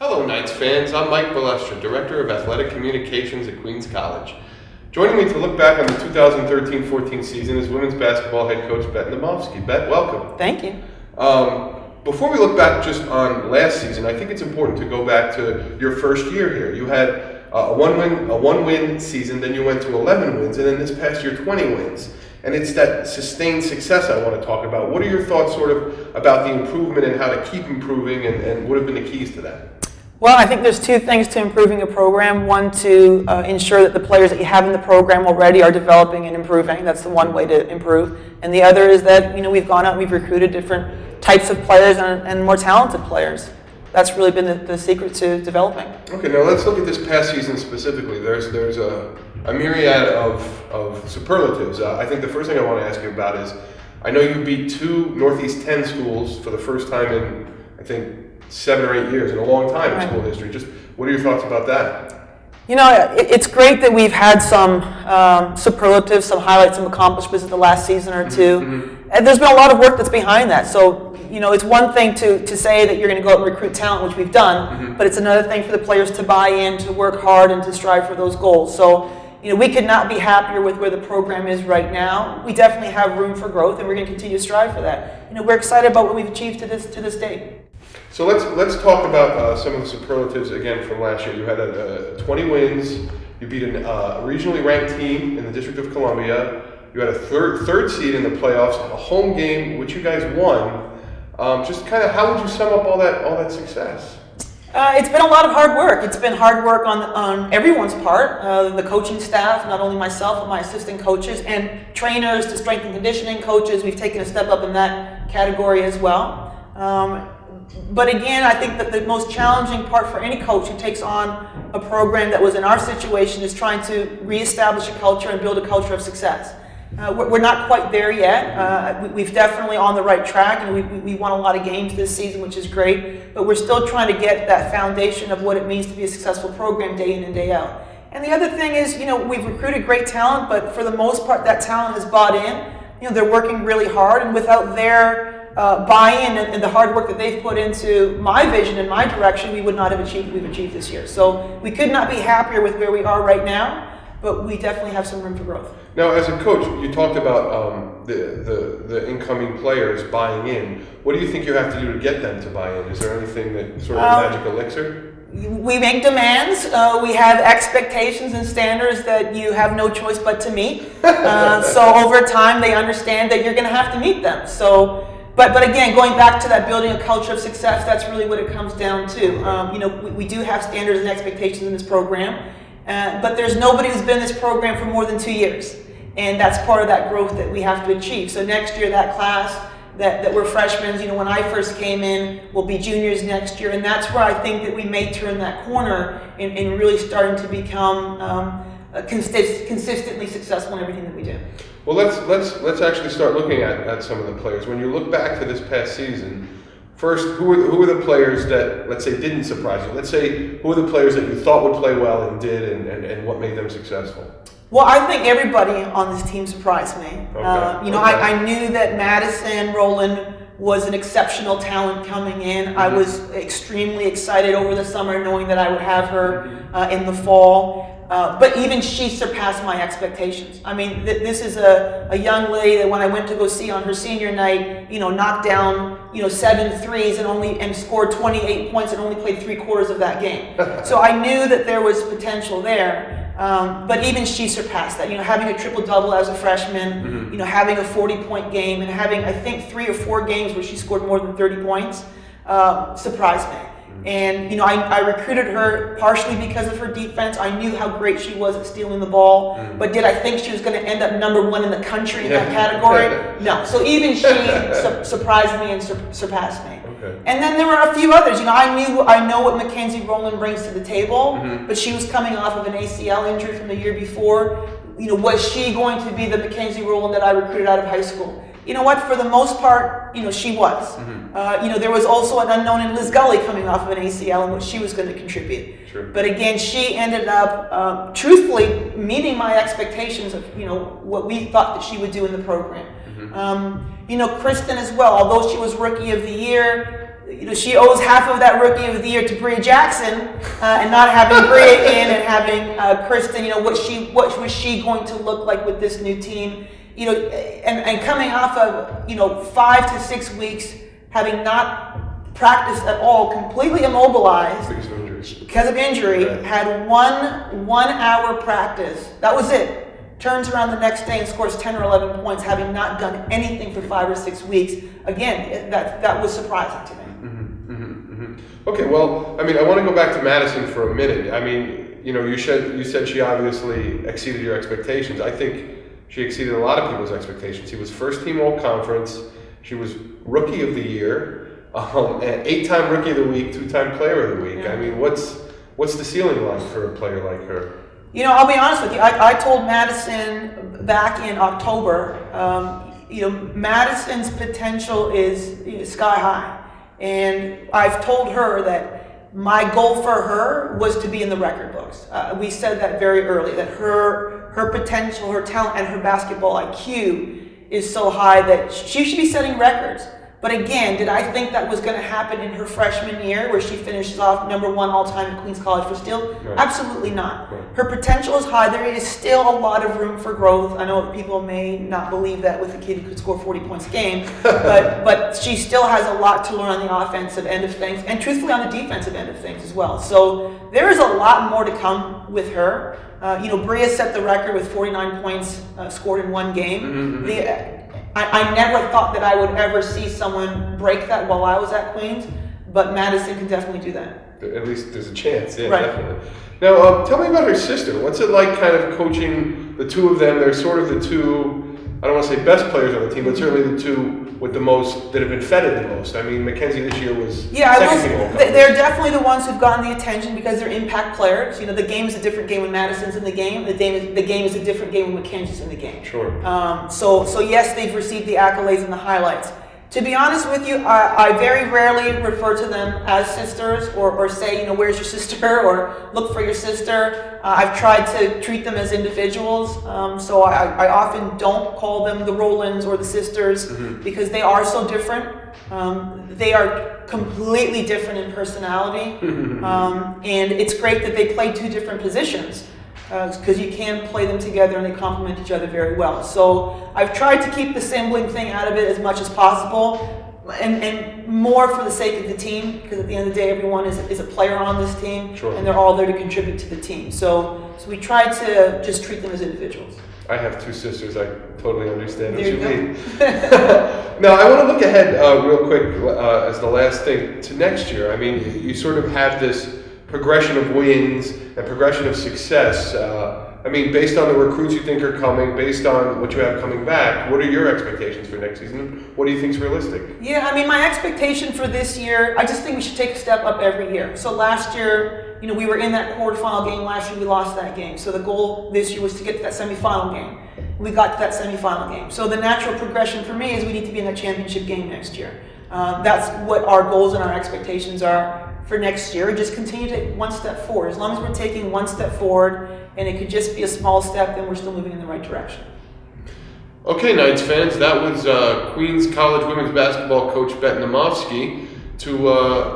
Hello, Knights fans. I'm Mike Balestra, Director of Athletic Communications at Queens College. Joining me to look back on the 2013-14 season is women's basketball head coach Bet Namovsky. Bet, welcome. Thank you. Before we look back just on last season, I think it's important to go back to your first year here. You had a one-win season, then you went to 11 wins, and then this past year 20 wins. And it's that sustained success I want to talk about. What are your thoughts sort of about the improvement and how to keep improving, and what have been the keys to that? Well, I think there's two things to improving a program. One, to ensure that the players that you have in the program already are developing and improving. That's the one way to improve. And the other is that, we've gone out and we've recruited different types of players and more talented players. That's really been the secret to developing. Okay, now let's look at this past season specifically. There's a myriad of superlatives. I think the first thing I want to ask you about is, I know you beat two Northeast 10 schools for the first time in, I think, 7 or 8 years, in a long time in school history. Just what are your thoughts about that? It's great that we've had some superlatives, some highlights, some accomplishments in the last season or two. Mm-hmm. And there's been a lot of work that's behind that. So, it's one thing to say that you're going to go out and recruit talent, which we've done, mm-hmm. but it's another thing for the players to buy in, to work hard, and to strive for those goals. So, we could not be happier with where the program is right now. We definitely have room for growth, and we're going to continue to strive for that. We're excited about what we've achieved to this date. So let's talk about some of the superlatives again from last year. You had 20 wins. You beat a regionally ranked team in the District of Columbia. You had a third seed in the playoffs, a home game which you guys won. Just kind of, how would you sum up all that success? It's been a lot of hard work. It's been hard work on everyone's part. The coaching staff, not only myself, but my assistant coaches and trainers, to strength and conditioning coaches. We've taken a step up in that category as well. But again, I think that the most challenging part for any coach who takes on a program that was in our situation is trying to reestablish a culture and build a culture of success. We're not quite there yet. We've definitely on the right track, and we won a lot of games this season, which is great. But we're still trying to get that foundation of what it means to be a successful program day in and day out. And the other thing is, we've recruited great talent, but for the most part, that talent has bought in. They're working really hard, and without their buy-in and the hard work that they've put into my vision and my direction, we would not have achieved what we've achieved this year. So we could not be happier with where we are right now, but we definitely have some room for growth. Now, as a coach, you talked about the incoming players buying in. What do you think you have to do to get them to buy in? Is there anything that sort of magic elixir? We make demands. We have expectations and standards that you have no choice but to meet. So over time, they understand that you're going to have to meet them. So. But again, going back to that building a culture of success, that's really what it comes down to. We do have standards and expectations in this program, but there's nobody who's been in this program for more than 2 years. And that's part of that growth that we have to achieve. So next year, that class that we're freshmen, when I first came in, will be juniors next year. And that's where I think that we may turn that corner in really starting to become consistently successful in everything that we do. Well, let's actually start looking at some of the players. When you look back to this past season, first, who were the players that, let's say, didn't surprise you? Let's say, who were the players that you thought would play well and did, and what made them successful? Well, I think everybody on this team surprised me. Okay. I knew that Madison Rowland was an exceptional talent coming in. Mm-hmm. I was extremely excited over the summer knowing that I would have her in the fall. But even she surpassed my expectations. I mean, this is a young lady that when I went to go see on her senior night, knocked down, 7 threes and scored 28 points and only played 3/4 of that game. So I knew that there was potential there. But even she surpassed that. Having a triple-double as a freshman, mm-hmm. Having a 40-point game, and having, I think, 3 or 4 games where she scored more than 30 points, surprised me. And, I recruited her partially because of her defense. I knew how great she was at stealing the ball. Mm. But did I think she was going to end up number 1 in the country in that category? No. So even she surprised me and surpassed me. Okay. And then there were a few others. I know what Mackenzie Rowland brings to the table, mm-hmm. but she was coming off of an ACL injury from the year before. Was she going to be the Mackenzie Rowland that I recruited out of high school? You know what? For the most part, she was. Mm-hmm. There was also an unknown in Liz Gully coming off of an ACL and what she was going to contribute. Sure. But again, she ended up, truthfully, meeting my expectations of, what we thought that she would do in the program. Mm-hmm. Kristen as well, although she was Rookie of the Year, she owes half of that Rookie of the Year to Bria Jackson, and not having Bria in and having Kristen. What was she going to look like with this new team? And coming off of 5 to 6 weeks having not practiced at all, completely immobilized because of injury, Right. had one hour practice. That was it. Turns around the next day and scores 10 or 11 points, having not done anything for 5 or 6 weeks. Again, that was surprising to me. Okay, well, I want to go back to Madison for a minute. You said she obviously exceeded your expectations. I think she exceeded a lot of people's expectations. She was first team all conference. She was Rookie of the Year, and 8-time Rookie of the Week, 2-time Player of the Week. Yeah. What's the ceiling like for a player like her? I'll be honest with you. I told Madison back in October, Madison's potential is sky high. And I've told her that my goal for her was to be in the record books. We said that very early, that her potential, her talent, and her basketball IQ is so high that she should be setting records. But again, did I think that was going to happen in her freshman year where she finishes off #1 all-time in Queens College for steal? Right. Absolutely not. Right. Her potential is high. There is still a lot of room for growth. I know that people may not believe that with a kid who could score 40 points a game, but she still has a lot to learn on the offensive end of things, and truthfully on the defensive end of things as well. So there is a lot more to come with her. Bria set the record with 49 points scored in one game. I never thought that I would ever see someone break that while I was at Queens, but Madison can definitely do that. At least there's a chance, yeah, Right. definitely. Now, tell me about her sister. What's it like kind of coaching the two of them? They're sort of the two, I don't want to say best players on the team, but certainly the two with the most, that have been feted the most. Mackenzie this year was second team all-conference. They're definitely the ones who've gotten the attention because they're impact players. The game is a different game when Madison's in the game. The game is a different game when Mackenzie's in the game. Sure. So yes, they've received the accolades and the highlights. To be honest with you, I very rarely refer to them as sisters or say, where's your sister, or look for your sister. I've tried to treat them as individuals, so I often don't call them the Rolands or the sisters because they are so different. They are completely different in personality, and it's great that they play two different positions. Because you can play them together and they complement each other very well. So I've tried to keep the sibling thing out of it as much as possible, and more for the sake of the team, because at the end of the day, everyone is a player on this team, Sure. and they're all there to contribute to the team. So we try to just treat them as individuals. I have two sisters. I totally understand what There you you mean. Now, I want to look ahead real quick as the last thing to next year. You sort of have this progression of wins and progression of success. Based on the recruits you think are coming, based on what you have coming back, what are your expectations for next season? What do you think is realistic? Yeah, my expectation for this year, I just think we should take a step up every year. So last year, we were in that quarterfinal game. Last year, we lost that game. So the goal this year was to get to that semifinal game. We got to that semifinal game. So the natural progression for me is we need to be in that championship game next year. That's what our goals and our expectations are for next year. Just continue to take one step forward. As long as we're taking one step forward, and it could just be a small step, then we're still moving in the right direction. Okay, Knights fans, that was Queens College women's basketball coach Bet Namofsky. To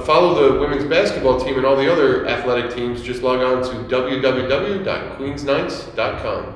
follow the women's basketball team and all the other athletic teams, just log on to www.queensknights.com.